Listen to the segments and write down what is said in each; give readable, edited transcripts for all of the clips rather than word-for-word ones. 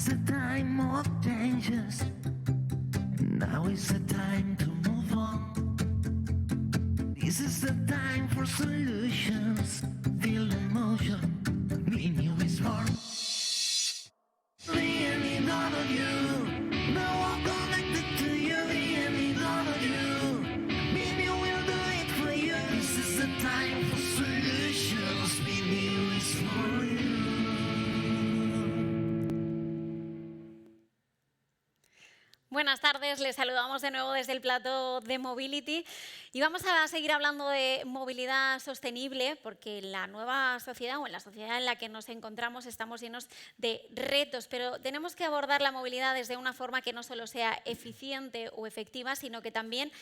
is a time of changes. Now is the time to move on. This is the time for solutions. Feel the motion. Be new is born. Me and me, none of you. Now I'm connected to you. Me and me, none of you. Maybe we'll do it for you. This is the time for solutions. Be new is for you. Buenas tardes, les saludamos de nuevo desde el plató de Mobility y vamos a seguir hablando de movilidad sostenible porque en la nueva sociedad o en la sociedad en la que nos encontramos estamos llenos de retos, pero tenemos que abordar la movilidad desde una forma que no solo sea eficiente o efectiva, sino que también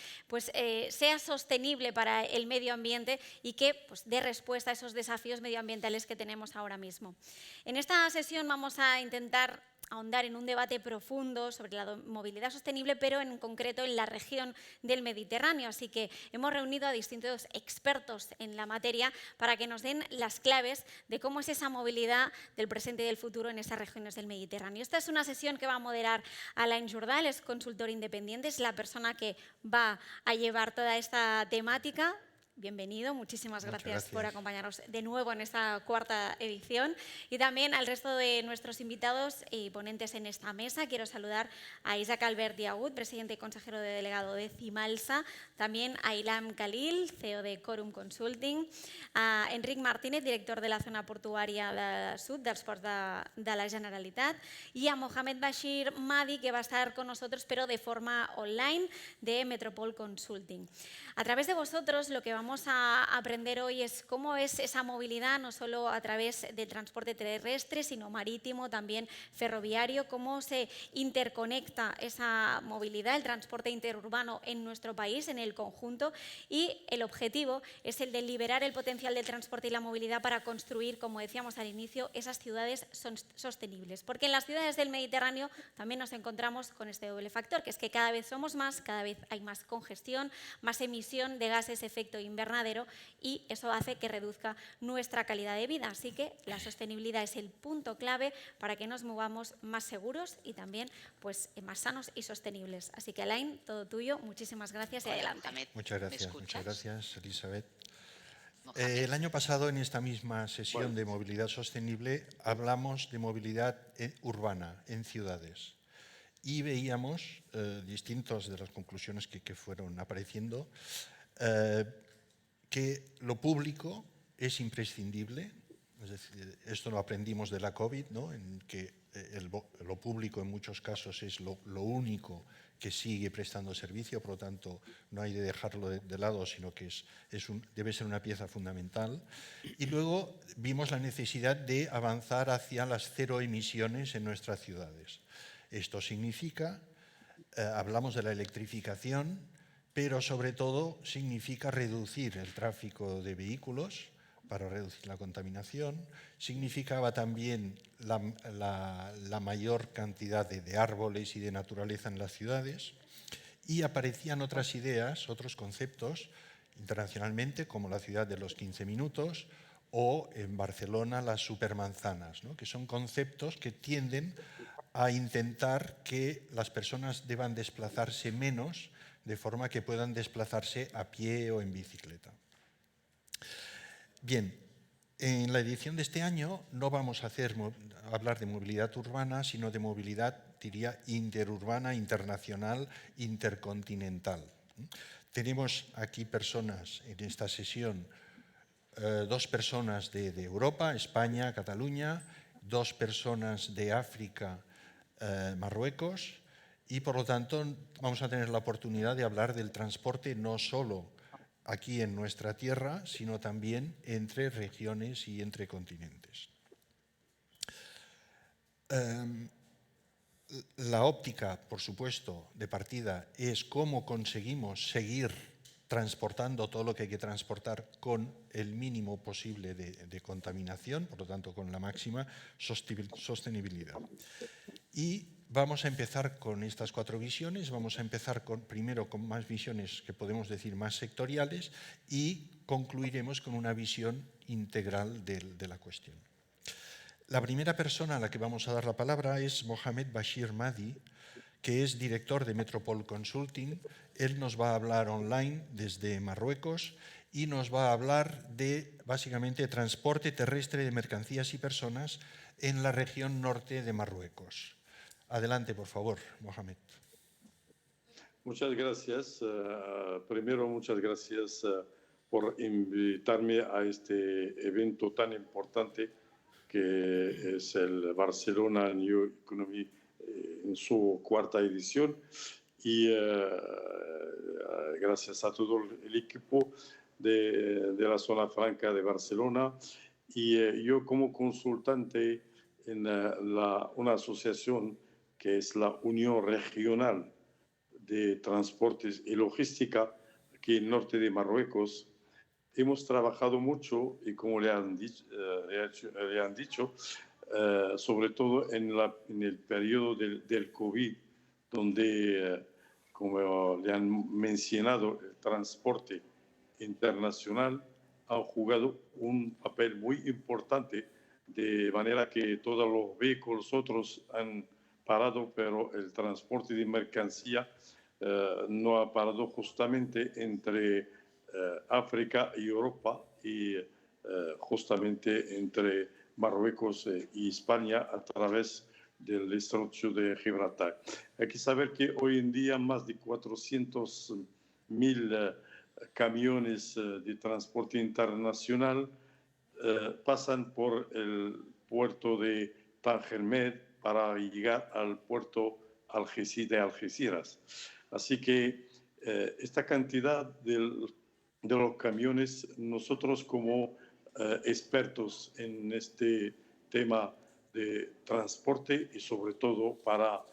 sea sostenible para el medio ambiente y que dé respuesta a esos desafíos medioambientales que tenemos ahora mismo. En esta sesión vamos a intentar ahondar en un debate profundo sobre la movilidad sostenible, pero en concreto en la región del Mediterráneo. Así que hemos reunido a distintos expertos en la materia para que nos den las claves de cómo es esa movilidad del presente y del futuro en esas regiones del Mediterráneo. Esta es una sesión que va a moderar Alain Jordal, es consultor independiente, es la persona que va a llevar toda esta temática. Bienvenido, muchísimas gracias por acompañarnos de nuevo en esta cuarta edición. Y también al resto de nuestros invitados y ponentes en esta mesa. Quiero saludar a Isaac Albert Diagut, presidente y consejero delegado de Cimalsa, también a Ilham Khalil, CEO de Corum Consulting, a Enric Martínez, director de la zona portuària de Sud dels Ports de la Generalitat, y a Mohamed Bashir Madi, que va a estar con nosotros, pero de forma online, de Metropol Consulting. A través de vosotros, lo que vamos a aprender hoy es cómo es esa movilidad, no solo a través del transporte terrestre, sino marítimo, también ferroviario, cómo se interconecta esa movilidad, el transporte interurbano en nuestro país, en el conjunto, y el objetivo es el de liberar el potencial del transporte y la movilidad para construir, como decíamos al inicio, esas ciudades sostenibles. Porque en las ciudades del Mediterráneo también nos encontramos con este doble factor, que es que cada vez somos más, cada vez hay más congestión, más emisión de gases de efecto invernadero y eso hace que reduzca nuestra calidad de vida. Así que la sostenibilidad es el punto clave para que nos movamos más seguros y también más sanos y sostenibles. Así que Alain, todo tuyo. Muchísimas gracias y adelante. Muchas gracias, Elizabeth. El año pasado, en esta misma sesión de movilidad sostenible, hablamos de movilidad urbana en ciudades y veíamos distintas de las conclusiones que fueron apareciendo, que lo público es imprescindible, es decir, esto lo aprendimos de la COVID, ¿no? En que lo público en muchos casos es lo único que sigue prestando servicio, por lo tanto no hay de dejarlo de lado, sino que debe ser una pieza fundamental. Y luego vimos la necesidad de avanzar hacia las cero emisiones en nuestras ciudades. Esto significa, hablamos de la electrificación, pero sobre todo significa reducir el tráfico de vehículos para reducir la contaminación, significaba también la mayor cantidad de árboles y de naturaleza en las ciudades y aparecían otras ideas, otros conceptos internacionalmente como la ciudad de los 15 minutos o en Barcelona las supermanzanas, ¿no? Que son conceptos que tienden a intentar que las personas deban desplazarse menos de forma que puedan desplazarse a pie o en bicicleta. Bien, en la edición de este año no vamos a hablar de movilidad urbana, sino de movilidad, diría, interurbana, internacional, intercontinental. Tenemos aquí personas en esta sesión, dos personas de Europa, España, Cataluña, dos personas de África, Marruecos, y por lo tanto vamos a tener la oportunidad de hablar del transporte no solo aquí en nuestra tierra, sino también entre regiones y entre continentes. La óptica, por supuesto, de partida es cómo conseguimos seguir transportando todo lo que hay que transportar con el mínimo posible de contaminación, por lo tanto con la máxima sostenibilidad. Y vamos a empezar con estas cuatro visiones, vamos a empezar primero con más visiones que podemos decir más sectoriales y concluiremos con una visión integral de la cuestión. La primera persona a la que vamos a dar la palabra es Mohamed Bashir Mahdi, que es director de Metropol Consulting. Él nos va a hablar online desde Marruecos y nos va a hablar de, básicamente, transporte terrestre de mercancías y personas en la región norte de Marruecos. Adelante, por favor, Mohamed. Muchas gracias. Primero, muchas gracias por invitarme a este evento tan importante que es el Barcelona New Economy en su cuarta edición. Y gracias a todo el equipo de la Zona Franca de Barcelona. Y yo como consultante en una asociación que es la Unión Regional de Transportes y Logística aquí en el norte de Marruecos, hemos trabajado mucho y como le han dicho sobre todo en el periodo del COVID, donde, como le han mencionado, el transporte internacional ha jugado un papel muy importante, de manera que todos los vehículos otros han parado, pero el transporte de mercancía no ha parado justamente entre África y Europa y justamente entre Marruecos y España a través del estrecho de Gibraltar. Hay que saber que hoy en día más de 400.000 camiones de transporte internacional pasan por el puerto de Tangermed para llegar al puerto de Algeciras. Así que esta cantidad de los camiones, nosotros como expertos en este tema de transporte y sobre todo para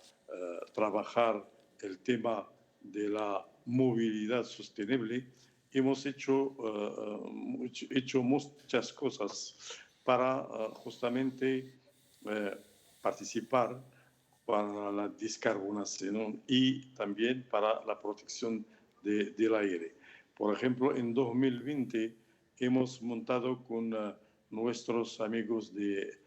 trabajar el tema de la movilidad sostenible, hemos hecho muchas cosas para justamente participar para la descarbonización y también para la protección del aire. Por ejemplo, en 2020 hemos montado con nuestros amigos de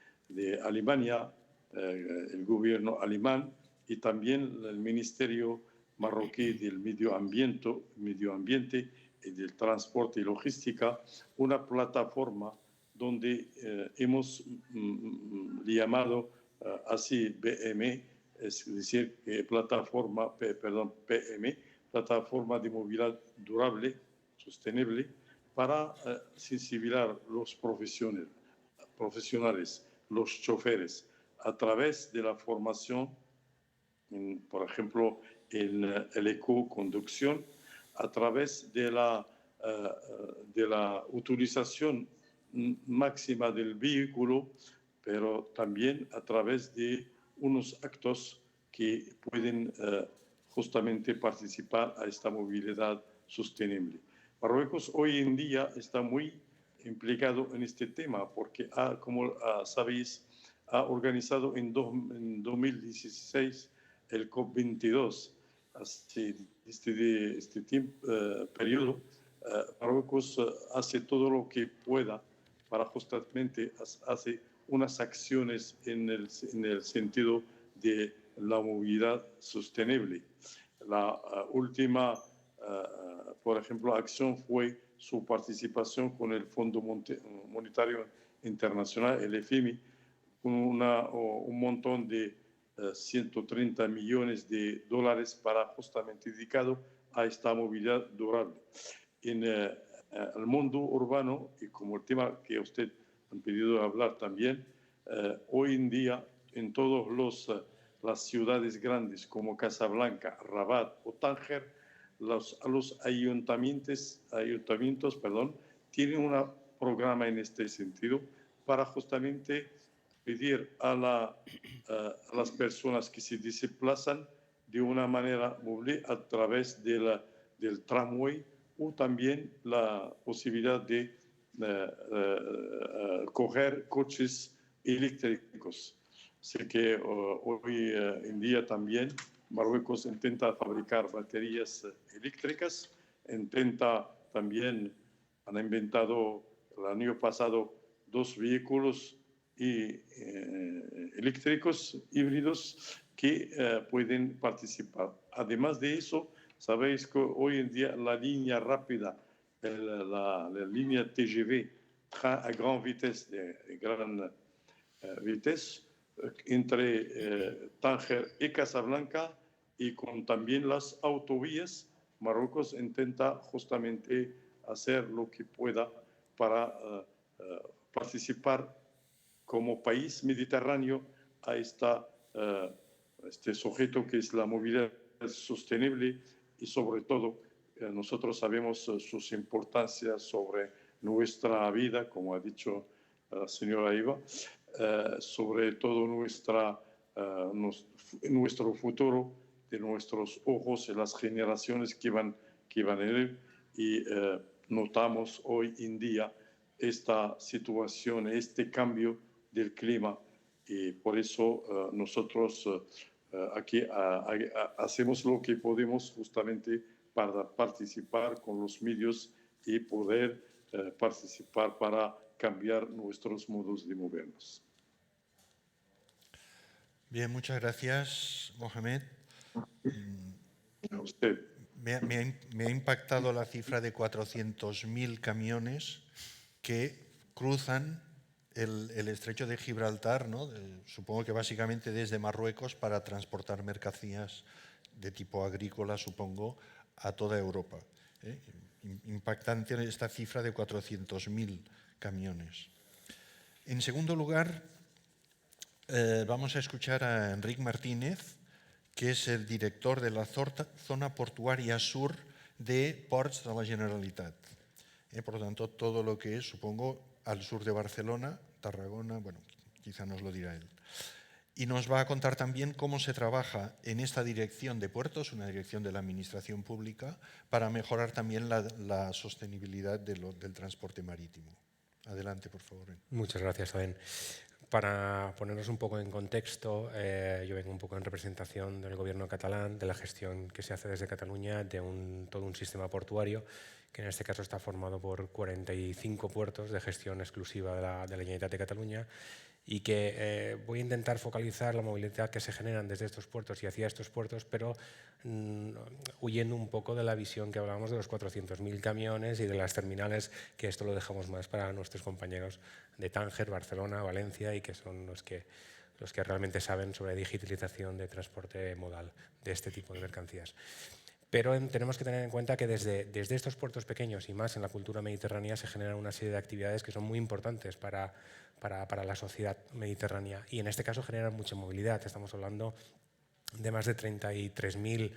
Alemania, el gobierno alemán y también el Ministerio Marroquí del Medio Ambiente y del Transporte y Logística, una plataforma donde hemos llamado así BM, es decir, PME, Plataforma de Movilidad Durable, Sostenible, para sensibilizar los profesionales, los choferes, a través de la formación, por ejemplo, en la ecoconducción, a través de la utilización máxima del vehículo, pero también a través de unos actos que pueden justamente participar a esta movilidad sostenible. Marruecos hoy en día está muy implicado en este tema porque, como sabéis, ha organizado en 2016 el COP22. Este periodo, Marruecos hace todo lo que pueda para justamente hacer unas acciones en el sentido de la movilidad sostenible. La última, por ejemplo, acción fue su participación con el Fondo Monetario Internacional, el FMI, con un montón de 130 millones de dólares para justamente dedicado a esta movilidad durable. En el mundo urbano, y como el tema que usted han pedido hablar también, hoy en día en todas las ciudades grandes como Casablanca, Rabat o Tánger, los ayuntamientos tienen un programa en este sentido para justamente pedir a las personas que se desplazan de una manera móvil a través del tramway, o también la posibilidad de coger coches eléctricos. Así que hoy en día también Marruecos intenta fabricar baterías eléctricas, han inventado el año pasado 2 vehículos y eléctricos híbridos que pueden participar. Además de eso, sabéis que hoy en día la línea rápida, la línea TGV, train à grande vitesse, de gran vitesse, entre Tánger y Casablanca, y con también las autovías, Marruecos intenta justamente hacer lo que pueda para participar como país mediterráneo a este sujeto que es la movilidad sostenible, y sobre todo nosotros sabemos sus importancias sobre nuestra vida, como ha dicho la señora Iva, sobre todo nuestro futuro, de nuestros ojos y las generaciones que van a venir, y notamos hoy en día esta situación, este cambio del clima, y por eso nosotros aquí hacemos lo que podemos justamente para participar con los medios y poder participar para cambiar nuestros modos de movernos. Bien, muchas gracias, Mohamed. A usted. Me ha impactado la cifra de 400.000 camiones que cruzan el estrecho de Gibraltar, ¿no? Supongo que básicamente desde Marruecos, para transportar mercancías de tipo agrícola, supongo, a toda Europa. Impactante esta cifra de 400.000 camiones. En segundo lugar, vamos a escuchar a Enric Martínez, que es el director de la zona portuaria sur de Ports de la Generalitat. Por lo tanto, todo lo que es, supongo, al sur de Barcelona, Tarragona, bueno, quizá nos lo dirá él. Y nos va a contar también cómo se trabaja en esta dirección de puertos, una dirección de la Administración Pública, para mejorar también la sostenibilidad del transporte marítimo. Adelante, por favor. Muchas gracias, Aden. Para ponernos un poco en contexto, yo vengo un poco en representación del gobierno catalán, de la gestión que se hace desde Cataluña de todo un sistema portuario, que en este caso está formado por 45 puertos de gestión exclusiva de la Generalitat de Cataluña, y que voy a intentar focalizar la movilidad que se generan desde estos puertos y hacia estos puertos, pero huyendo un poco de la visión que hablábamos de los 400.000 camiones y de las terminales, que esto lo dejamos más para nuestros compañeros de Tánger, Barcelona, Valencia, y que son los que realmente saben sobre digitalización de transporte modal de este tipo de mercancías. Pero tenemos que tener en cuenta que desde estos puertos pequeños y más en la cultura mediterránea se generan una serie de actividades que son muy importantes para la sociedad mediterránea, y en este caso generan mucha movilidad. Estamos hablando de más de 33.000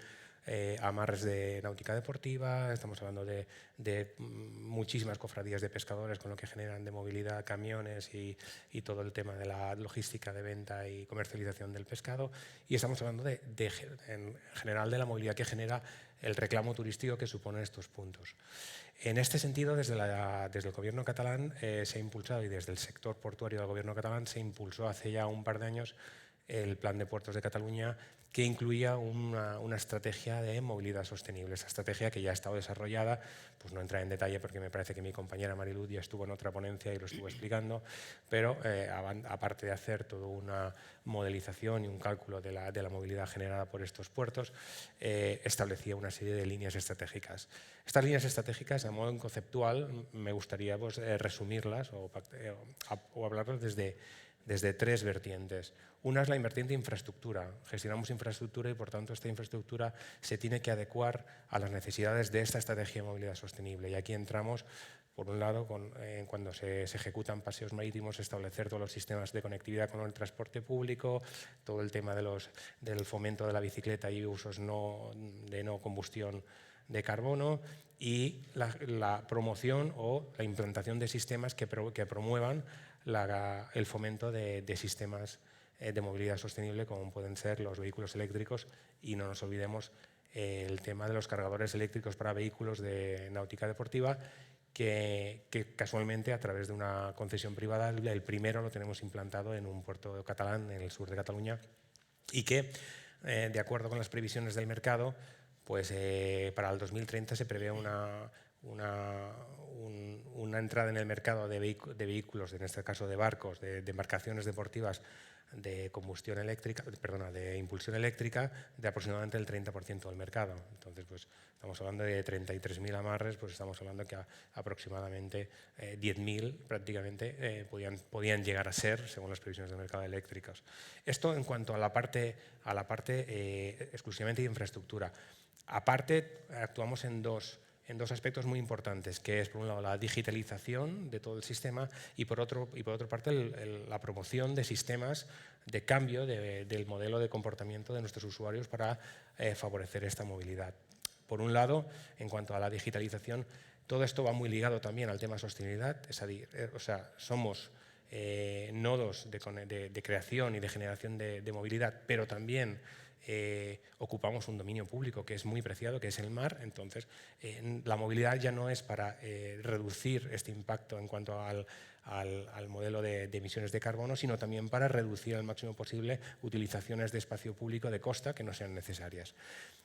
amarres de náutica deportiva, estamos hablando de muchísimas cofradías de pescadores, con lo que generan de movilidad camiones y todo el tema de la logística de venta y comercialización del pescado, y estamos hablando en general de la movilidad que genera el reclamo turístico que suponen estos puntos. En este sentido, desde el gobierno catalán se ha impulsado, y desde el sector portuario del gobierno catalán se impulsó hace ya un par de años, el Plan de Puertos de Cataluña, que incluía una estrategia de movilidad sostenible. Esa estrategia, que ya ha estado desarrollada, pues no entra en detalle porque me parece que mi compañera Mariluz ya estuvo en otra ponencia y lo estuvo explicando, pero aparte de hacer toda una modelización y un cálculo de la movilidad generada por estos puertos, establecía una serie de líneas estratégicas. Estas líneas estratégicas, a modo conceptual, me gustaría resumirlas o hablarlas desde tres vertientes. Una es la vertiente de infraestructura. Gestionamos infraestructura y, por tanto, esta infraestructura se tiene que adecuar a las necesidades de esta estrategia de movilidad sostenible. Y aquí entramos, por un lado, cuando se ejecutan paseos marítimos, establecer todos los sistemas de conectividad con el transporte público, todo el tema del fomento de la bicicleta y usos de no combustión de carbono, y la promoción o la implantación de sistemas que promuevan el fomento de sistemas de movilidad sostenible, como pueden ser los vehículos eléctricos, y no nos olvidemos el tema de los cargadores eléctricos para vehículos de náutica deportiva, que casualmente, a través de una concesión privada, el primero lo tenemos implantado en un puerto catalán en el sur de Cataluña, y que, de acuerdo con las previsiones del mercado, pues para el 2030 se prevé una una entrada en el mercado de vehículos, en este caso de barcos, de embarcaciones deportivas de combustión eléctrica, perdona, de impulsión eléctrica, de aproximadamente el 30% del mercado. Entonces, pues estamos hablando de 33.000 amarres, pues estamos hablando que aproximadamente 10.000 prácticamente podían llegar a ser, según las previsiones del mercado eléctricos. Esto en cuanto a la parte exclusivamente de infraestructura. Aparte, actuamos en dos aspectos muy importantes, que es, por un lado, la digitalización de todo el sistema y, por otra parte, la promoción de sistemas de cambio del modelo de comportamiento de nuestros usuarios para favorecer esta movilidad. Por un lado, en cuanto a la digitalización, todo esto va muy ligado también al tema de sostenibilidad, o sea, somos nodos de creación y de generación de movilidad, pero también ocupamos un dominio público que es muy preciado, que es el mar. Entonces, la movilidad ya no es para reducir este impacto en cuanto al modelo de emisiones de carbono, sino también para reducir al máximo posible utilizaciones de espacio público de costa que no sean necesarias.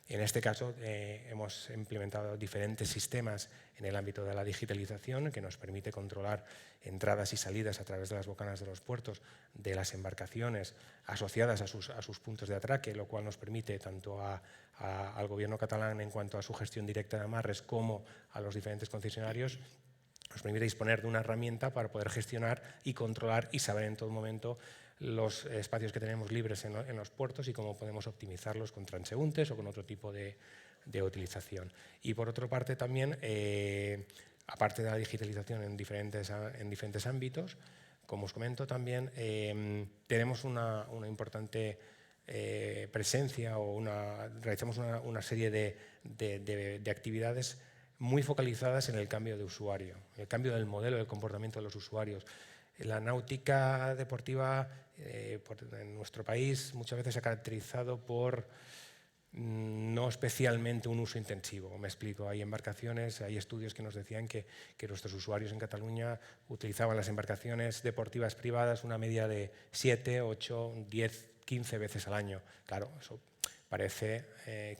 En este caso, hemos implementado diferentes sistemas en el ámbito de la digitalización que nos permite controlar entradas y salidas a través de las bocanas de los puertos de las embarcaciones asociadas a sus puntos de atraque, lo cual nos permite tanto al Gobierno catalán en cuanto a su gestión directa de amarres como a los diferentes concesionarios, nos permite disponer de una herramienta para poder gestionar y controlar y saber en todo momento los espacios que tenemos libres en los puertos y cómo podemos optimizarlos con transeúntes o con otro tipo de utilización. Y por otra parte también, aparte de la digitalización en diferentes ámbitos, como os comento también, tenemos una importante presencia o realizamos una serie de actividades muy focalizadas en el cambio de usuario, el cambio del modelo del comportamiento de los usuarios. La náutica deportiva en nuestro país muchas veces se ha caracterizado por no especialmente un uso intensivo. Me explico, hay embarcaciones, hay estudios que nos decían que nuestros usuarios en Cataluña utilizaban las embarcaciones deportivas privadas una media de 7, 8, 10, 15 veces al año. Claro, eso parece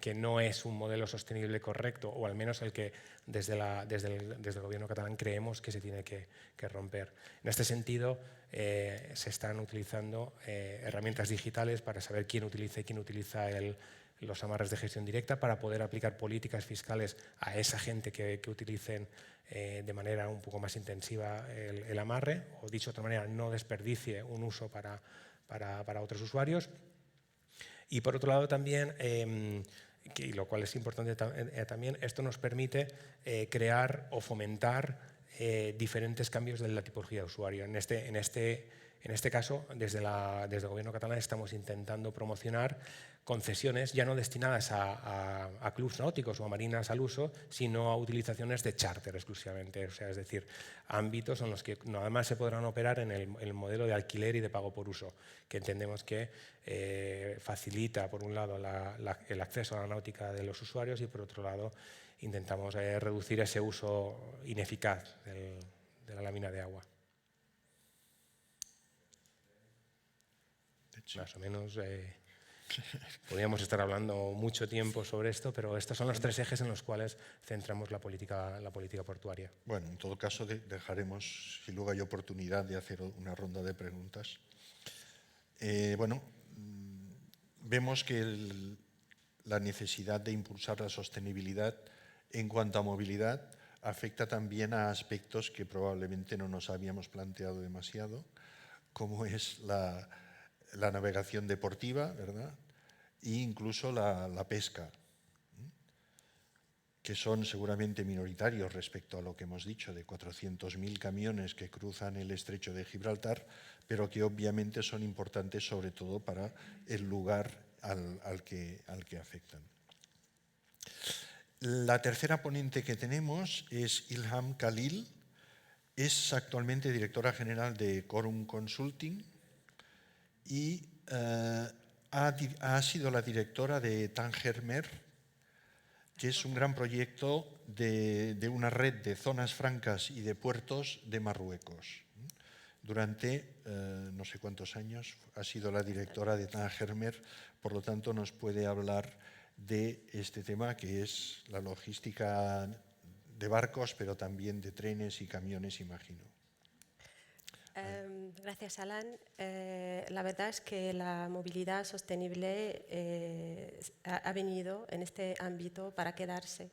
que no es un modelo sostenible correcto, o al menos el que desde el Gobierno catalán creemos que se tiene que romper. En este sentido, se están utilizando herramientas digitales para saber quién utiliza los amarres de gestión directa, para poder aplicar políticas fiscales a esa gente que utilicen de manera un poco más intensiva el amarre, o dicho de otra manera, no desperdicie un uso para otros usuarios. Y por otro lado también, y lo cual es importante también, esto nos permite crear o fomentar diferentes cambios de la tipología de usuario. En este caso, desde el Gobierno catalán estamos intentando promocionar concesiones ya no destinadas a clubs náuticos o a marinas al uso, sino a utilizaciones de charter exclusivamente, o sea, es decir, ámbitos en los que además se podrán operar en el modelo de alquiler y de pago por uso, que entendemos que facilita, por un lado, el acceso a la náutica de los usuarios y, por otro lado, intentamos reducir ese uso ineficaz de la lámina de agua. Más o menos podríamos estar hablando mucho tiempo sobre esto, pero estos son los tres ejes en los cuales centramos la política portuaria. Bueno, en todo caso dejaremos, si luego hay oportunidad, de hacer una ronda de preguntas. Vemos que la necesidad de impulsar la sostenibilidad en cuanto a movilidad afecta también a aspectos que probablemente no nos habíamos planteado demasiado, como es la navegación deportiva, ¿verdad? E incluso la pesca, que son seguramente minoritarios respecto a lo que hemos dicho de 400.000 camiones que cruzan el estrecho de Gibraltar, pero que obviamente son importantes sobre todo para el lugar al que afectan. La tercera ponente que tenemos es Ilham Khalil, es actualmente directora general de Quorum Consulting y ha sido la directora de Tangermer, que es un gran proyecto de una red de zonas francas y de puertos de Marruecos. Durante no sé cuántos años ha sido la directora de Tangermer, por lo tanto nos puede hablar de este tema, que es la logística de barcos, pero también de trenes y camiones, imagino. Gracias, Alan. La verdad es que la movilidad sostenible ha venido en este ámbito para quedarse.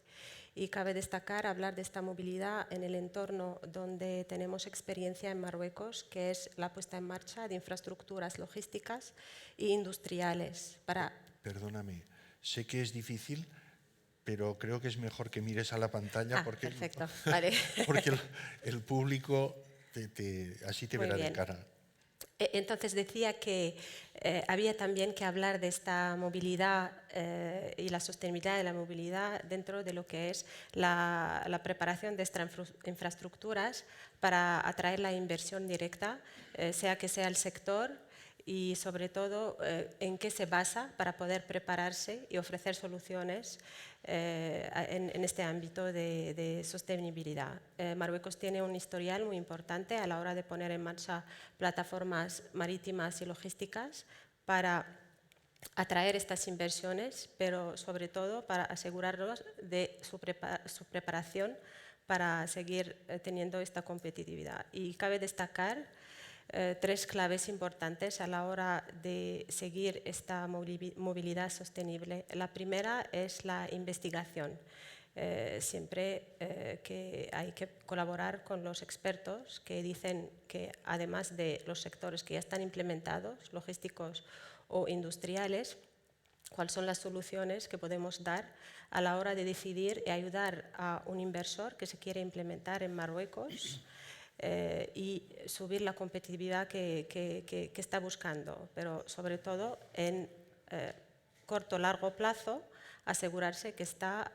Y cabe destacar hablar de esta movilidad en el entorno donde tenemos experiencia en Marruecos, que es la puesta en marcha de infraestructuras logísticas e industriales. Perdóname, sé que es difícil, pero creo que es mejor que mires a la pantalla porque, perfecto. Vale. porque el público así te Muy verá de bien. cara. Entonces decía que había también que hablar de esta movilidad y la sostenibilidad de la movilidad dentro de lo que es la preparación de estas infraestructuras para atraer la inversión directa, sea que sea el sector y sobre todo en qué se basa para poder prepararse y ofrecer soluciones en este ámbito de sostenibilidad. Marruecos tiene un historial muy importante a la hora de poner en marcha plataformas marítimas y logísticas para atraer estas inversiones, pero sobre todo para asegurarnos de su preparación para seguir teniendo esta competitividad. Y cabe destacar tres claves importantes a la hora de seguir esta movilidad sostenible. La primera es la investigación. Siempre que hay que colaborar con los expertos que dicen que además de los sectores que ya están implementados, logísticos o industriales, cuáles son las soluciones que podemos dar a la hora de decidir y ayudar a un inversor que se quiere implementar en Marruecos y subir la competitividad que está buscando, pero sobre todo en corto o largo plazo asegurarse que está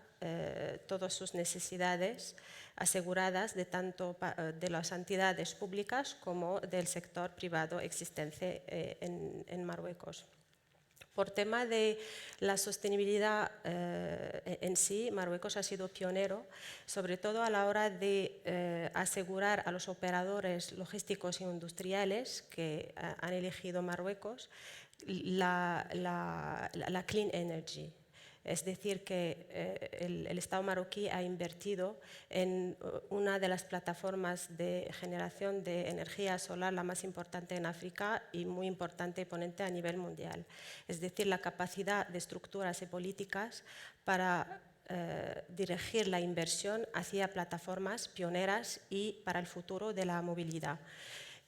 todas sus necesidades aseguradas de tanto de las entidades públicas como del sector privado existente en Marruecos. Por tema de la sostenibilidad en sí, Marruecos ha sido pionero, sobre todo a la hora de asegurar a los operadores logísticos e industriales que han elegido Marruecos la clean energy. Es decir, que el Estado marroquí ha invertido en una de las plataformas de generación de energía solar, la más importante en África y muy importante y ponente a nivel mundial. Es decir, la capacidad de estructuras y políticas para dirigir la inversión hacia plataformas pioneras y para el futuro de la movilidad.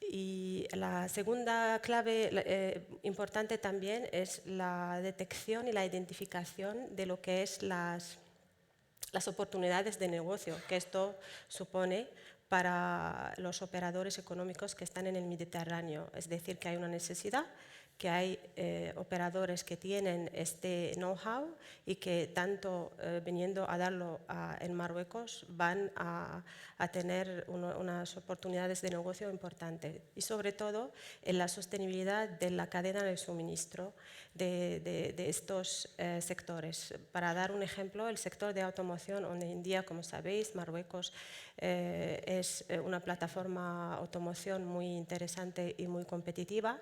Y la segunda clave importante también es la detección y la identificación de lo que es las oportunidades de negocio que esto supone para los operadores económicos que están en el Mediterráneo. Es decir, que hay una necesidad, que hay operadores que tienen este know-how y que tanto viniendo a darlo en Marruecos van a tener unas oportunidades de negocio importantes. Y sobre todo en la sostenibilidad de la cadena de suministro de estos sectores. Para dar un ejemplo, el sector de automoción, hoy en día, como sabéis, Marruecos es una plataforma de automoción muy interesante y muy competitiva.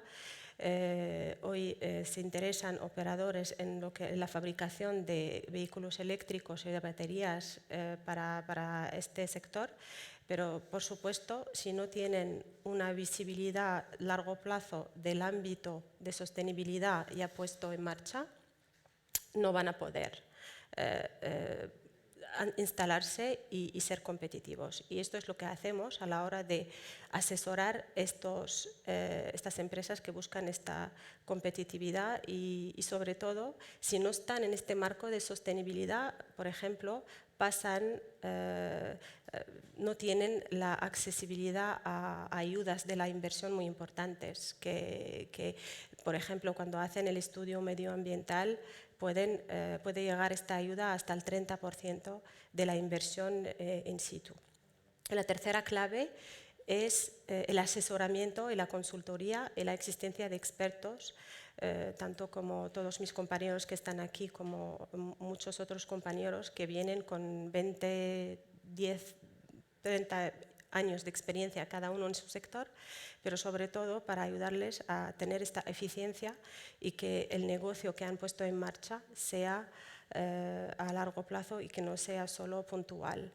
Hoy se interesan operadores en la fabricación de vehículos eléctricos y de baterías para este sector, pero por supuesto, si no tienen una visibilidad a largo plazo del ámbito de sostenibilidad ya puesto en marcha, no van a poder instalarse y ser competitivos. Y esto es lo que hacemos a la hora de asesorar estas empresas que buscan esta competitividad y sobre todo, si no están en este marco de sostenibilidad, por ejemplo, no tienen la accesibilidad a ayudas de la inversión muy importantes, que por ejemplo, cuando hacen el estudio medioambiental, puede llegar esta ayuda hasta el 30% de la inversión in situ. La tercera clave es el asesoramiento y la consultoría y la existencia de expertos, tanto como todos mis compañeros que están aquí, como muchos otros compañeros que vienen con 20, 10, 30 años de experiencia cada uno en su sector, pero sobre todo para ayudarles a tener esta eficiencia y que el negocio que han puesto en marcha sea a largo plazo y que no sea solo puntual.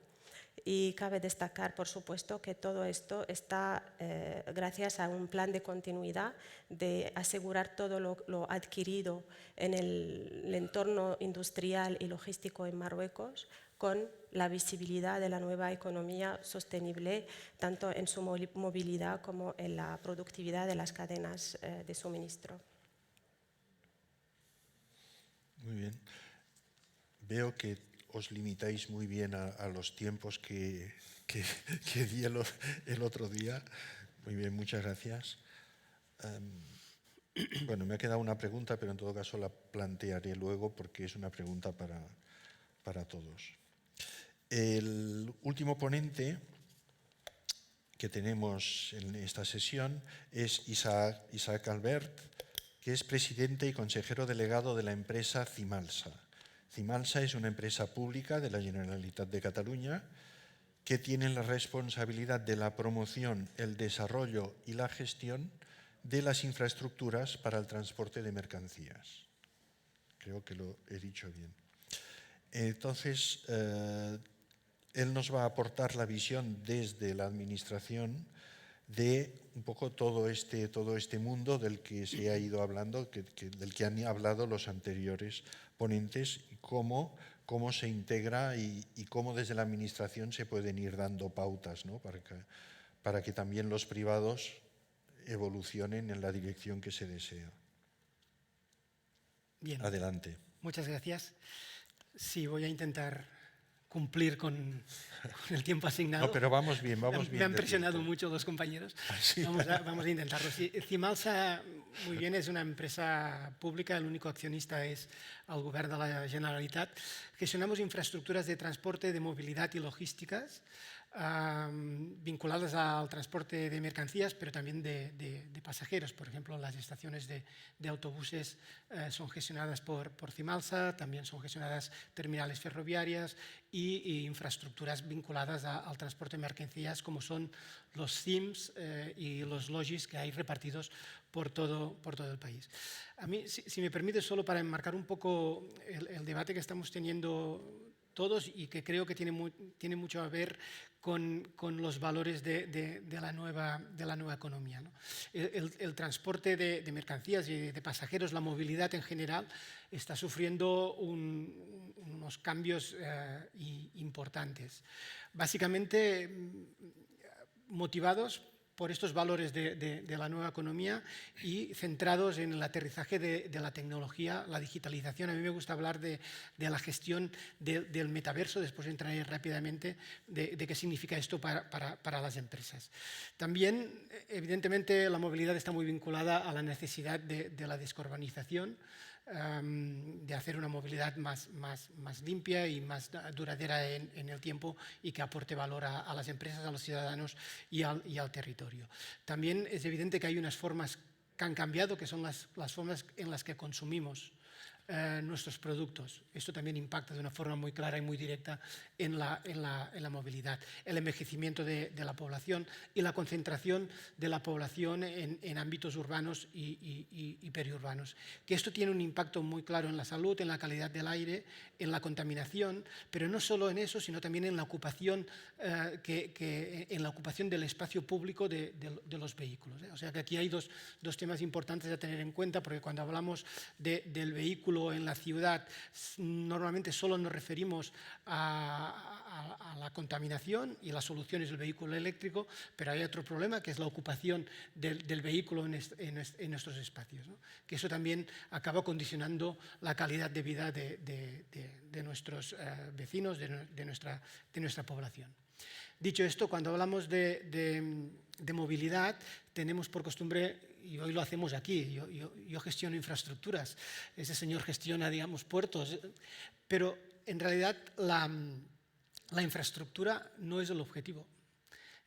Y cabe destacar, por supuesto, que todo esto está gracias a un plan de continuidad de asegurar todo lo adquirido en el entorno industrial y logístico en Marruecos, con la visibilidad de la nueva economía sostenible, tanto en su movilidad como en la productividad de las cadenas de suministro. Muy bien. Veo que os limitáis muy bien a los tiempos que di el otro día. Muy bien, muchas gracias. Bueno, me ha quedado una pregunta, pero en todo caso la plantearé luego porque es una pregunta para todos. El último ponente que tenemos en esta sesión es Isaac Albert, que es presidente y consejero delegado de la empresa Cimalsa. Cimalsa es una empresa pública de la Generalitat de Cataluña que tiene la responsabilidad de la promoción, el desarrollo y la gestión de las infraestructuras para el transporte de mercancías. Creo que lo he dicho bien. Entonces, él nos va a aportar la visión desde la administración de un poco todo este mundo del que se ha ido hablando, del que han hablado los anteriores ponentes, y cómo se integra y cómo desde la administración se pueden ir dando pautas, ¿no? para que también los privados evolucionen en la dirección que se desea. Bien. Adelante. Muchas gracias. Sí, voy a intentar cumplir con el tiempo asignado. No, pero vamos bien, vamos bien. Me han presionado mucho los compañeros. Sí. Vamos a intentarlo. Sí, Cimalsa, muy bien, es una empresa pública, el único accionista es el Govern de la Generalitat. Gestionamos infraestructuras de transporte, de movilidad y logísticas vinculadas al transporte de mercancías, pero también de pasajeros. Por ejemplo, las estaciones de autobuses son gestionadas por Cimalsa, también son gestionadas terminales ferroviarias y infraestructuras vinculadas al transporte de mercancías, como son los CIMs y los logis que hay repartidos por todo el país. A mí, si me permite, solo para enmarcar un poco el debate que estamos teniendo todos y que creo que tiene mucho a ver con los valores de la nueva economía, ¿no? El transporte de mercancías y de pasajeros, la movilidad en general, está sufriendo unos cambios importantes. Básicamente motivados por estos valores de la nueva economía y centrados en el aterrizaje de la tecnología, la digitalización. A mí me gusta hablar de la gestión del metaverso, después entraré rápidamente de qué significa esto para las empresas. También, evidentemente, la movilidad está muy vinculada a la necesidad de la descarbonización, de hacer una movilidad más limpia y más duradera en el tiempo y que aporte valor a las empresas, a los ciudadanos y al territorio. También es evidente que hay unas formas que han cambiado, que son las formas en las que consumimos nuestros productos. Esto también impacta de una forma muy clara y muy directa en la movilidad. El envejecimiento de la población y la concentración de la población en ámbitos urbanos y periurbanos. Que esto tiene un impacto muy claro en la salud, en la calidad del aire, en la contaminación, pero no solo en eso, sino también en la ocupación, en la ocupación del espacio público de los vehículos. O sea que aquí hay dos temas importantes a tener en cuenta, porque cuando hablamos del vehículo en la ciudad, normalmente solo nos referimos a la contaminación y la solución es el vehículo eléctrico, pero hay otro problema que es la ocupación del vehículo en nuestros espacios, ¿no? Que eso también acaba condicionando la calidad de vida de nuestros vecinos, de nuestra población. Dicho esto, cuando hablamos de movilidad, tenemos por costumbre, y hoy lo hacemos aquí, yo gestiono infraestructuras, ese señor gestiona, digamos, puertos, pero en realidad la infraestructura no es el objetivo.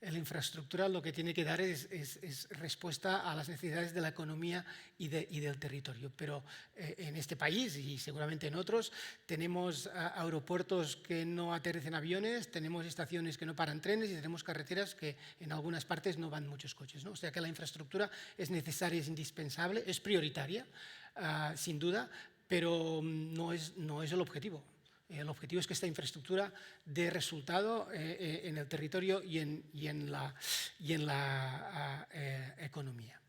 La infraestructura lo que tiene que dar es respuesta a las necesidades de la economía y del territorio. Pero en este país y seguramente en otros tenemos aeropuertos que no aterricen aviones, tenemos estaciones que no paran trenes y tenemos carreteras que en algunas partes no van muchos coches, ¿no? O sea que la infraestructura es necesaria, es indispensable, es prioritaria, sin duda, pero no es el objetivo. El objetivo es que esta infraestructura dé resultado en el territorio y en la economía.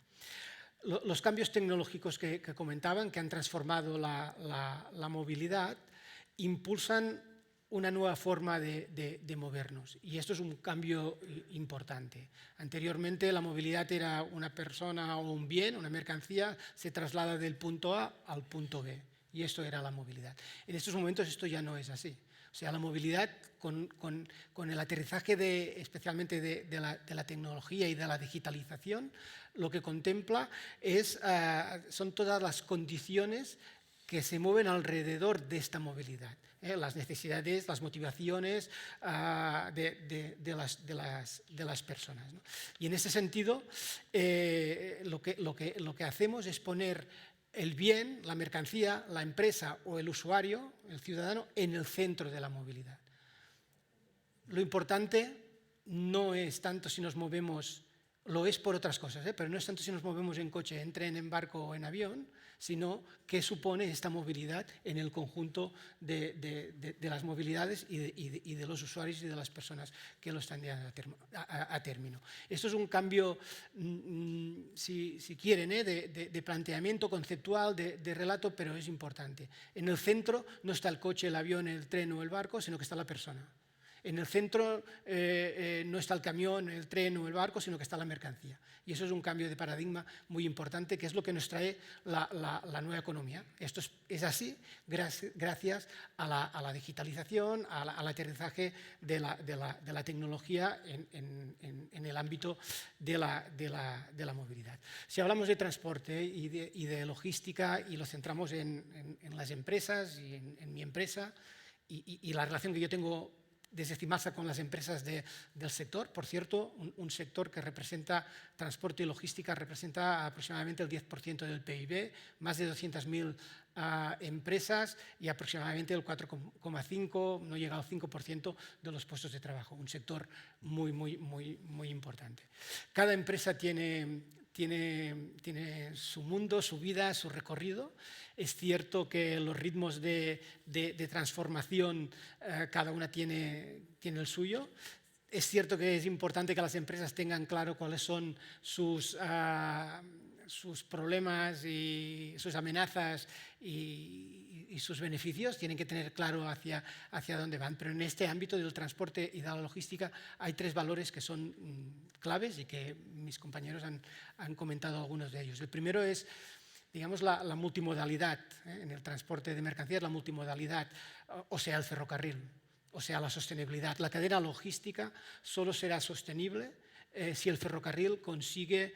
Los cambios tecnológicos que comentaban, que han transformado la movilidad, impulsan una nueva forma de movernos, y esto es un cambio importante. Anteriormente la movilidad era una persona o un bien, una mercancía, se traslada del punto A al punto B, y esto era la movilidad. En estos momentos esto ya no es así. O sea, la movilidad con el aterrizaje especialmente de la tecnología y de la digitalización, lo que contempla son todas las condiciones que se mueven alrededor de esta movilidad. Las necesidades, las motivaciones de las personas, ¿no? Y en ese sentido, lo que hacemos es poner el bien, la mercancía, la empresa o el usuario, el ciudadano, en el centro de la movilidad. Lo importante no es tanto si nos movemos, lo es por otras cosas, pero no es tanto si nos movemos en coche, en tren, en barco o en avión, sino qué supone esta movilidad en el conjunto de las movilidades y de los usuarios y de las personas que lo están llevando a término. Esto es un cambio, si quieren, de planteamiento conceptual, de relato, pero es importante. En el centro no está el coche, el avión, el tren o el barco, sino que está la persona. En el centro no está el camión, el tren o el barco, sino que está la mercancía. Y eso es un cambio de paradigma muy importante, que es lo que nos trae la nueva economía. Esto es así gracias a la digitalización, al aterrizaje de la tecnología en el ámbito de la movilidad. Si hablamos de transporte y de logística y lo centramos en las empresas y en mi empresa y la relación que yo tengo desde Cimaza con las empresas del sector. Por cierto, un sector que representa, transporte y logística, representa aproximadamente el 10% del PIB, más de 200.000 empresas y aproximadamente el 4,5%, no llega al 5% de los puestos de trabajo. Un sector muy importante. Cada empresa tiene su mundo, su vida, su recorrido. Es cierto que los ritmos de transformación, cada una tiene el suyo. Es cierto que es importante que las empresas tengan claro cuáles son sus problemas y sus amenazas y sus beneficios. Tienen que tener claro hacia dónde van. Pero en este ámbito del transporte y de la logística hay tres valores que son claves y que mis compañeros han comentado algunos de ellos. El primero es, digamos, la multimodalidad. En el transporte de mercancías, la multimodalidad, o sea, el ferrocarril, o sea, la sostenibilidad. La cadena logística solo será sostenible si el ferrocarril consigue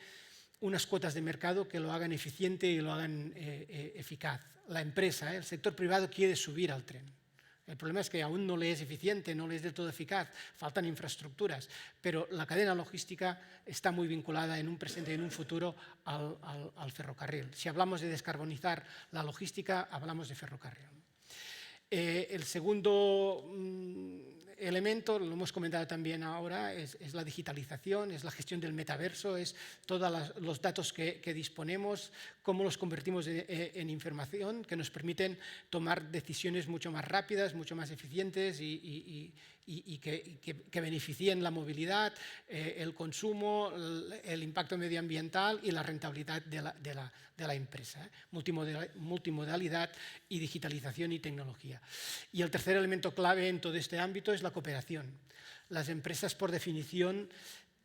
unas cuotas de mercado que lo hagan eficiente y lo hagan eficaz. La empresa, el sector privado quiere subir al tren. El problema es que aún no le es eficiente, no le es del todo eficaz, faltan infraestructuras, pero la cadena logística está muy vinculada en un presente y en un futuro al ferrocarril. Si hablamos de descarbonizar la logística, hablamos de ferrocarril. El segundo elemento, lo hemos comentado también ahora, es la digitalización, es la gestión del metaverso, es todos los datos que disponemos, cómo los convertimos en información que nos permiten tomar decisiones mucho más rápidas, mucho más eficientes y que beneficien la movilidad, el consumo, el impacto medioambiental y la rentabilidad de la empresa. Multimodalidad y digitalización y tecnología. Y el tercer elemento clave en todo este ámbito es la cooperación. Las empresas, por definición,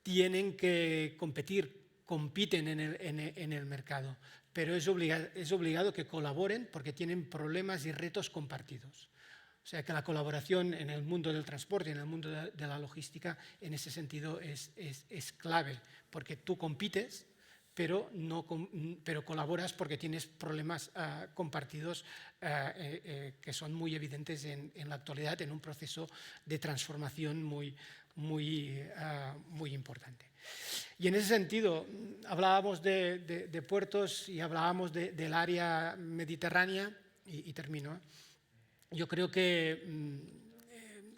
tienen que compiten en el mercado, pero es obligado que colaboren porque tienen problemas y retos compartidos. O sea que la colaboración en el mundo del transporte, en el mundo de la logística, en ese sentido es clave, porque tú compites, pero colaboras porque tienes problemas compartidos que son muy evidentes en la actualidad, en un proceso de transformación muy importante. Y en ese sentido, hablábamos de puertos y hablábamos del área mediterránea, y termino. Yo creo que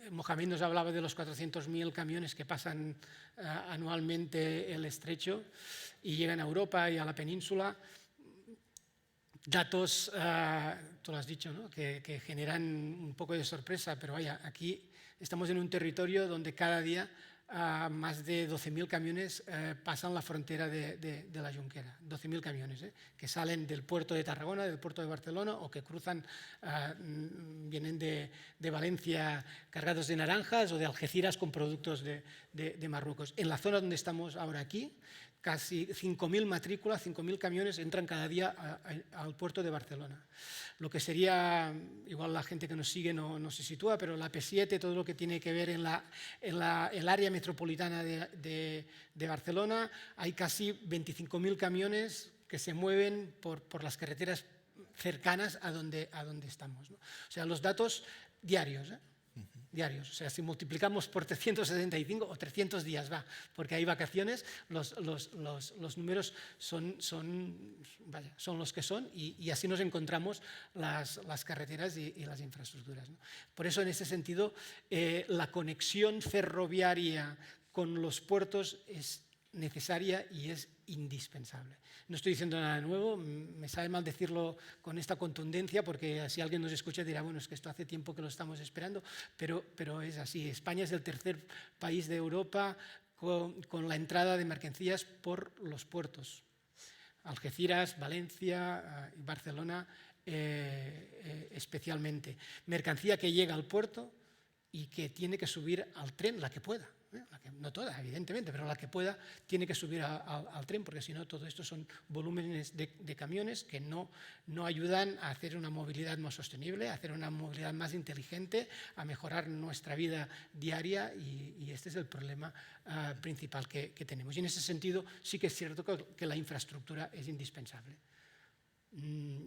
Mohamed nos hablaba de los 400.000 camiones que pasan anualmente el estrecho y llegan a Europa y a la península. datos, tú lo has dicho, ¿no? que generan un poco de sorpresa, pero vaya, aquí estamos en un territorio donde cada día más de 12.000 camiones pasan la frontera de la Jonquera. 12.000 camiones que salen del puerto de Tarragona, del puerto de Barcelona, o que cruzan, vienen de Valencia cargados de naranjas o de Algeciras con productos de Marruecos. En la zona donde estamos ahora aquí, casi 5.000 matrículas, 5.000 camiones entran cada día al puerto de Barcelona. Lo que sería, igual la gente que nos sigue no se sitúa, pero la P7, todo lo que tiene que ver en el área metropolitana de Barcelona, hay casi 25.000 camiones que se mueven por las carreteras cercanas a donde estamos, ¿no? O sea, los datos diarios, diarios. O sea, si multiplicamos por 375 o 300 días, porque hay vacaciones, los números son los que son y así nos encontramos las carreteras y las infraestructuras, ¿no? Por eso, en ese sentido, la conexión ferroviaria con los puertos es necesaria y es indispensable. No estoy diciendo nada nuevo, me sabe mal decirlo con esta contundencia porque si alguien nos escucha dirá, bueno, es que esto hace tiempo que lo estamos esperando, pero es así. España es el tercer país de Europa con la entrada de mercancías por los puertos. Algeciras, Valencia y Barcelona especialmente. Mercancía que llega al puerto y que tiene que subir al tren, la que pueda. No toda, evidentemente, pero la que pueda tiene que subir al tren, porque si no, todo esto son volúmenes de camiones que no ayudan a hacer una movilidad más sostenible, a hacer una movilidad más inteligente, a mejorar nuestra vida diaria y este es el problema principal que tenemos. Y en ese sentido sí que es cierto que la infraestructura es indispensable.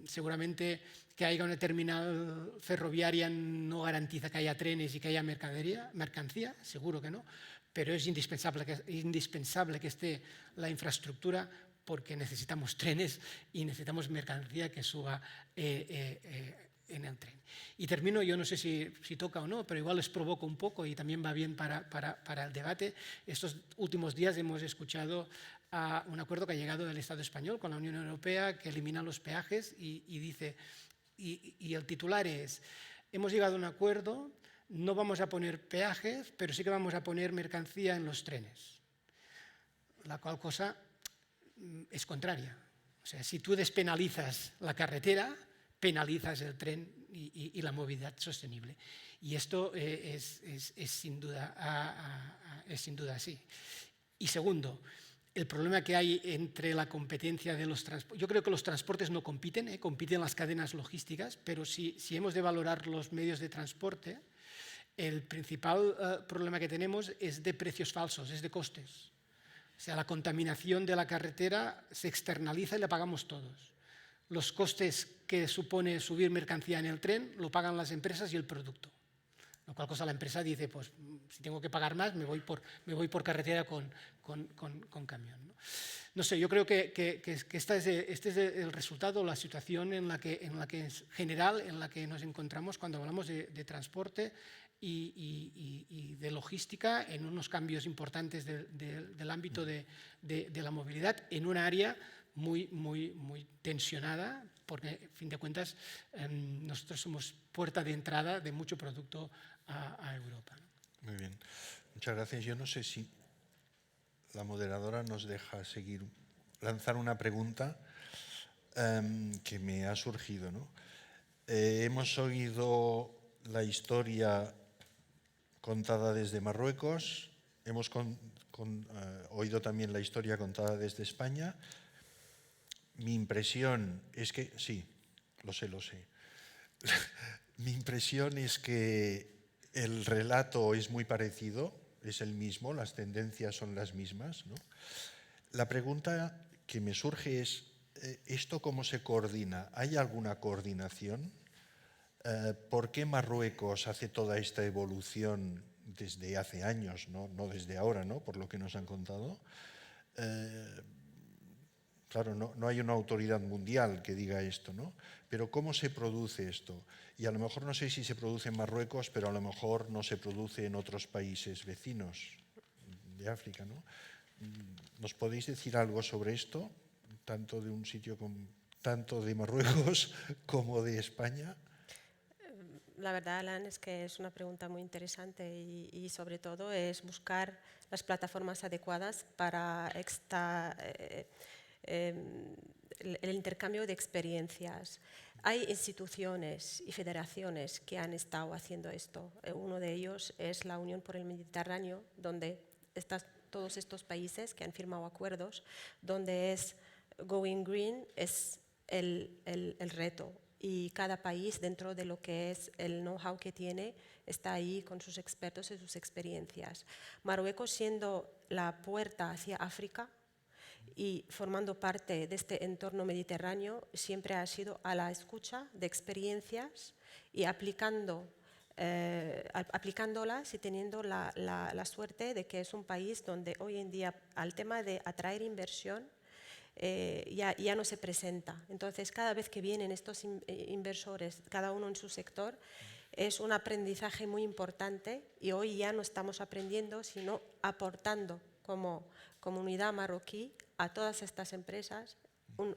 Seguramente que haya una terminal ferroviaria no garantiza que haya trenes y que haya mercancía, seguro que no, pero es indispensable que esté la infraestructura porque necesitamos trenes y necesitamos mercancía que suba en el tren. Y termino, yo no sé si toca o no, pero igual les provoco un poco y también va bien para el debate. Estos últimos días hemos escuchado a un acuerdo que ha llegado el Estado español con la Unión Europea que elimina los peajes y dice, y el titular es, hemos llegado a un acuerdo, no vamos a poner peajes, pero sí que vamos a poner mercancía en los trenes. La cual cosa es contraria. O sea, si tú despenalizas la carretera, penalizas el tren y la movilidad sostenible. Y esto es sin duda así. Y segundo, el problema que hay entre la competencia de los transportes. Yo creo que los transportes no compiten, compiten las cadenas logísticas, pero si hemos de valorar los medios de transporte, el principal problema que tenemos es de precios falsos, es de costes. O sea, la contaminación de la carretera se externaliza y la pagamos todos. Los costes que supone subir mercancía en el tren lo pagan las empresas y el producto. Lo cual cosa la empresa dice, pues si tengo que pagar más, me voy por carretera con camión, ¿no? No sé, yo creo que este es el resultado, la situación en la que es general, en la que nos encontramos cuando hablamos de transporte y de logística en unos cambios importantes del ámbito de la movilidad en un área muy tensionada, porque, a fin de cuentas, nosotros somos puerta de entrada de mucho producto a Europa, ¿no? Muy bien, muchas gracias. Yo no sé si la moderadora nos deja lanzar una pregunta que me ha surgido, ¿no? Hemos oído la historia contada desde Marruecos, hemos oído también la historia contada desde España. Mi impresión es que, sí, lo sé. Mi impresión es que el relato es muy parecido, es el mismo, las tendencias son las mismas, ¿no? La pregunta que me surge es, ¿esto cómo se coordina? ¿Hay alguna coordinación? ¿Por qué Marruecos hace toda esta evolución desde hace años, no desde ahora, ¿no? Por lo que nos han contado? Claro, no hay una autoridad mundial que diga esto, ¿no? Pero ¿cómo se produce esto? Y a lo mejor no sé si se produce en Marruecos, pero a lo mejor no se produce en otros países vecinos de África, ¿no? ¿Nos podéis decir algo sobre esto, tanto de un sitio tanto de Marruecos como de España? La verdad, Alan, es que es una pregunta muy interesante y sobre todo es buscar las plataformas adecuadas para el intercambio de experiencias. Hay instituciones y federaciones que han estado haciendo esto. Uno de ellos es la Unión por el Mediterráneo, donde están todos estos países que han firmado acuerdos, donde es Going Green es el reto. Y cada país, dentro de lo que es el know-how que tiene, está ahí con sus expertos y sus experiencias. Marruecos, siendo la puerta hacia África y formando parte de este entorno mediterráneo, siempre ha sido a la escucha de experiencias y aplicándolas y teniendo la suerte de que es un país donde hoy en día, al tema de atraer inversión, ya no se presenta. Entonces, cada vez que vienen estos inversores, cada uno en su sector, es un aprendizaje muy importante y hoy ya no estamos aprendiendo, sino aportando como comunidad marroquí a todas estas empresas un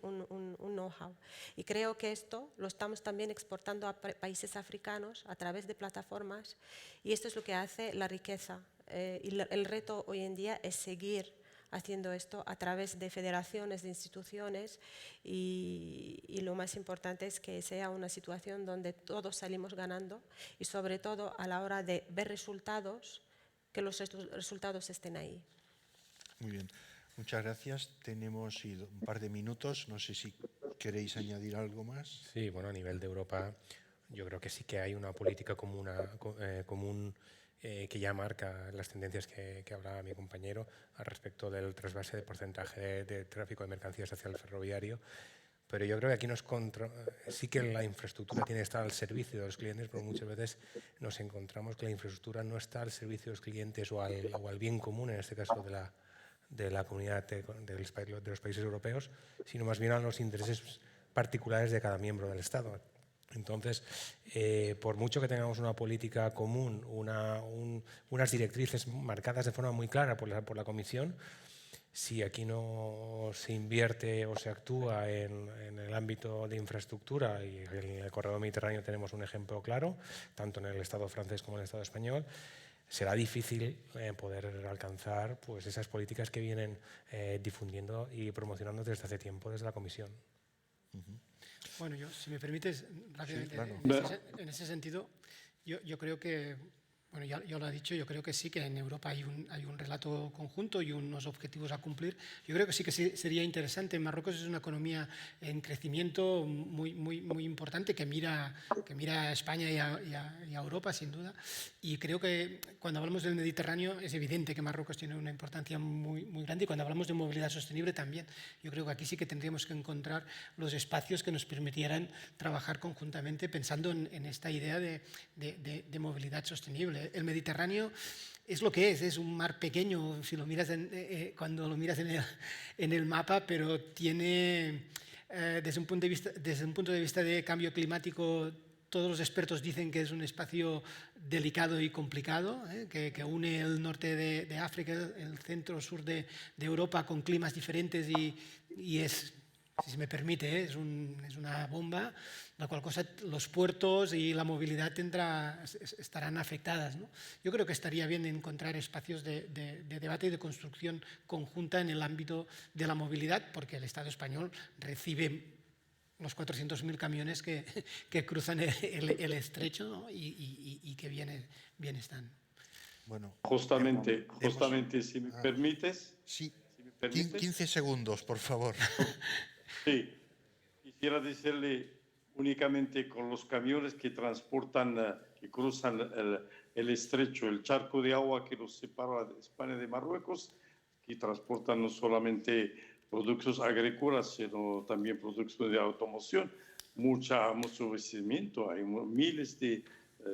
know-how. Y creo que esto lo estamos también exportando a países africanos a través de plataformas y esto es lo que hace la riqueza. Y el reto hoy en día es seguir haciendo esto a través de federaciones, de instituciones y lo más importante es que sea una situación donde todos salimos ganando y sobre todo a la hora de ver resultados, que los resultados estén ahí. Muy bien, muchas gracias. Tenemos un par de minutos, no sé si queréis añadir algo más. Sí, bueno, a nivel de Europa yo creo que sí que hay una política común que ya marca las tendencias que hablaba mi compañero al respecto del trasvase de porcentaje de tráfico de mercancías hacia el ferroviario. Pero yo creo que aquí sí que la infraestructura tiene que estar al servicio de los clientes, pero muchas veces nos encontramos que la infraestructura no está al servicio de los clientes o al bien común, en este caso de la comunidad de los países europeos, sino más bien a los intereses particulares de cada miembro del Estado. Entonces, por mucho que tengamos una política común, unas directrices marcadas de forma muy clara por la Comisión, si aquí no se invierte o se actúa en el ámbito de infraestructura, y en el corredor mediterráneo tenemos un ejemplo claro, tanto en el Estado francés como en el Estado español, será difícil poder alcanzar pues, esas políticas que vienen difundiendo y promocionando desde hace tiempo desde la Comisión. Bueno, si me permites, rápidamente, sí, claro. en ese sentido, yo creo que, bueno, ya lo ha dicho, yo creo que sí que en Europa hay un relato conjunto y unos objetivos a cumplir. Yo creo que sí que sería interesante. Marruecos es una economía en crecimiento muy importante que mira a España y a Europa, sin duda. Y creo que cuando hablamos del Mediterráneo es evidente que Marruecos tiene una importancia muy grande y cuando hablamos de movilidad sostenible también. Yo creo que aquí sí que tendríamos que encontrar los espacios que nos permitieran trabajar conjuntamente pensando en esta idea de movilidad sostenible. El Mediterráneo es lo que es un mar pequeño si lo miras cuando lo miras en el mapa, pero tiene, desde un punto de vista de cambio climático, todos los expertos dicen que es un espacio delicado y complicado, que une el norte de África, el centro-sur de Europa con climas diferentes y es, si se me permite, es una bomba, la cual cosa los puertos y la movilidad estarán afectadas, ¿no? Yo creo que estaría bien encontrar espacios de debate y de construcción conjunta en el ámbito de la movilidad, porque el Estado español recibe los 400.000 camiones que cruzan el estrecho, ¿no? y que bien están. Bueno, Justamente, si me permites. Sí, Si me permites, 15 segundos, por favor. Sí, quisiera decirle únicamente con los camiones que transportan, que cruzan el estrecho, el charco de agua que los separa de España y de Marruecos, que transportan no solamente productos agrícolas, sino también productos de automoción, mucho abastecimiento. Hay miles de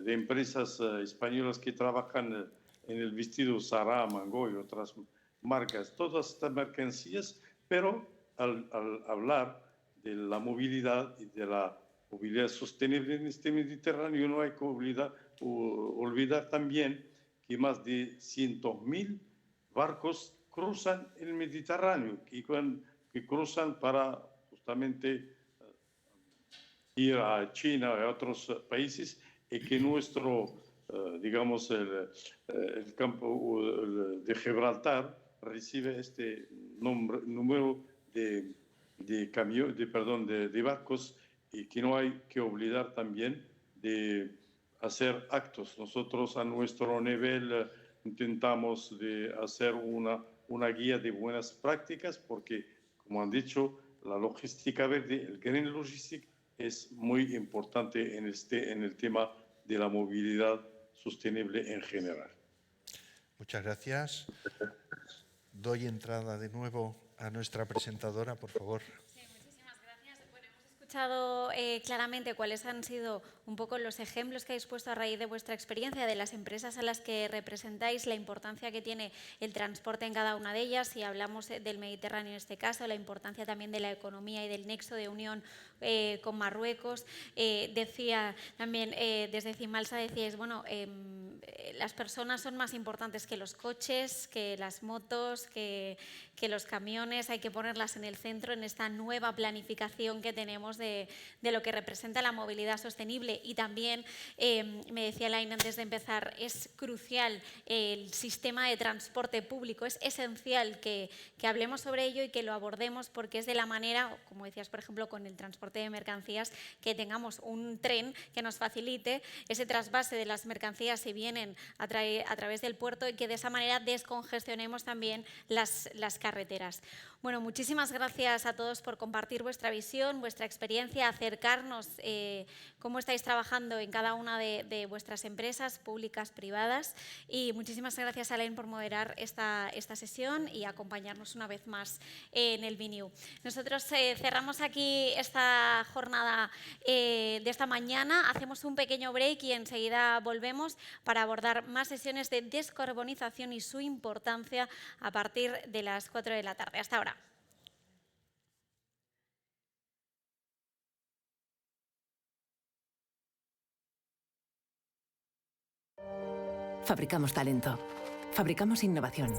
empresas españolas que trabajan en el vestido Zara, Mango y otras marcas, todas estas mercancías, pero al hablar de la movilidad y de la movilidad sostenible en este Mediterráneo, no hay que olvidar también que más de 100.000 barcos cruzan el Mediterráneo, que cruzan para justamente ir a China o a otros países y que nuestro, digamos, el campo de Gibraltar recibe este número de barcos, y que no hay que olvidar también de hacer actos. Nosotros a nuestro nivel intentamos de hacer una guía de buenas prácticas, porque, como han dicho, la logística verde, el Green Logistics, es muy importante en el tema de la movilidad sostenible en general. Muchas gracias. Doy entrada de nuevo a nuestra presentadora, por favor. Sí, muchísimas gracias. Bueno, hemos escuchado claramente cuáles han sido un poco los ejemplos que habéis puesto a raíz de vuestra experiencia, de las empresas a las que representáis, la importancia que tiene el transporte en cada una de ellas. Si hablamos del Mediterráneo en este caso, la importancia también de la economía y del nexo de unión con Marruecos. Decía también desde Cimalsa, decíais, bueno, las personas son más importantes que los coches, que las motos, que los camiones. Hay que ponerlas en el centro en esta nueva planificación que tenemos de lo que representa la movilidad sostenible. Y también, me decía Elaine antes de empezar, es crucial el sistema de transporte público. Es esencial que hablemos sobre ello y que lo abordemos, porque es de la manera, como decías, por ejemplo, con el transporte de mercancías, que tengamos un tren que nos facilite ese trasvase de las mercancías si vienen a través del puerto, y que de esa manera descongestionemos también las carreteras. Bueno, muchísimas gracias a todos por compartir vuestra visión, vuestra experiencia, acercarnos cómo estáis trabajando en cada una de vuestras empresas públicas, privadas, y muchísimas gracias a Elaine por moderar esta sesión y acompañarnos una vez más en el VNU. Nosotros cerramos aquí esta jornada de esta mañana, hacemos un pequeño break y enseguida volvemos para abordar más sesiones de descarbonización y su importancia a partir de las 4 de la tarde. Hasta ahora. Fabricamos talento, fabricamos innovación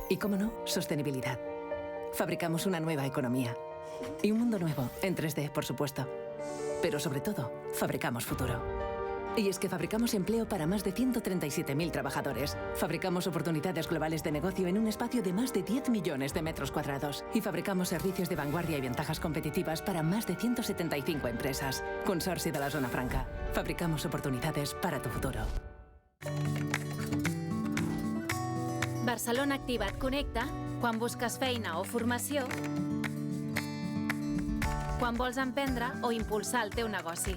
y, cómo no, sostenibilidad. Fabricamos una nueva economía y un mundo nuevo, en 3D, por supuesto. Pero sobre todo, fabricamos futuro. Y es que fabricamos empleo para más de 137.000 trabajadores. Fabricamos oportunidades globales de negocio en un espacio de más de 10 millones de metros cuadrados. Y fabricamos servicios de vanguardia y ventajas competitivas para más de 175 empresas. Consorci de la Zona Franca. Fabricamos oportunidades para tu futuro. Barcelona Activa et connecta quan busques feina o formació, quan vols emprendre o impulsar el teu negoci.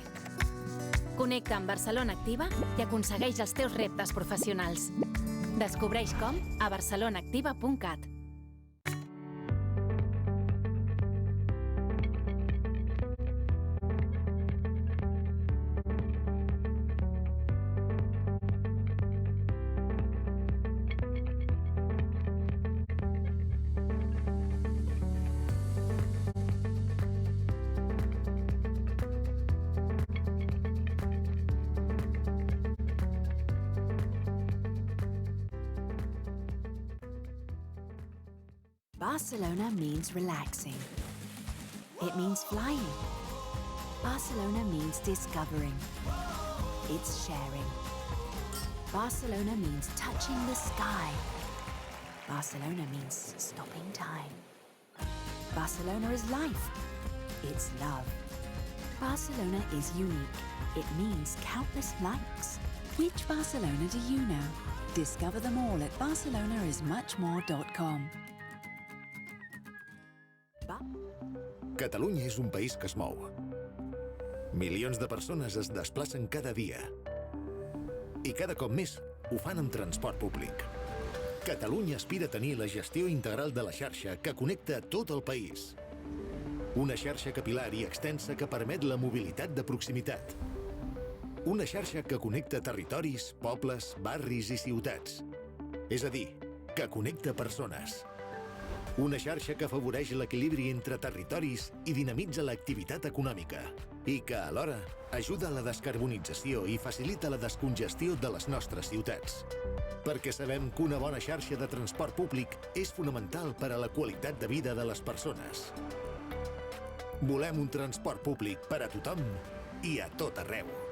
Connecta amb Barcelona Activa i aconsegueix els teus reptes professionals. Descobreix com a barcelonaactiva.cat. Barcelona means relaxing. It means flying. Barcelona means discovering. It's sharing. Barcelona means touching the sky. Barcelona means stopping time. Barcelona is life. It's love. Barcelona is unique. It means countless likes. Which Barcelona do you know? Discover them all at barcelonaismuchmore.com. Catalunya és un país que es mou. Milions de persones es desplacen cada dia. I cada cop més ho fan amb transport públic. Catalunya aspira a tenir la gestió integral de la xarxa que connecta tot el país. Una xarxa capil·lar i extensa que permet la mobilitat de proximitat. Una xarxa que connecta territoris, pobles, barris i ciutats. És a dir, que connecta persones. Una xarxa que afavoreix l'equilibri entre territoris i dinamitza l'activitat econòmica i que, alhora, ajuda a la descarbonització i facilita la descongestió de les nostres ciutats. Perquè sabem que una bona xarxa de transport públic és fonamental per a la qualitat de vida de les persones. Volem un transport públic per a tothom i a tot arreu.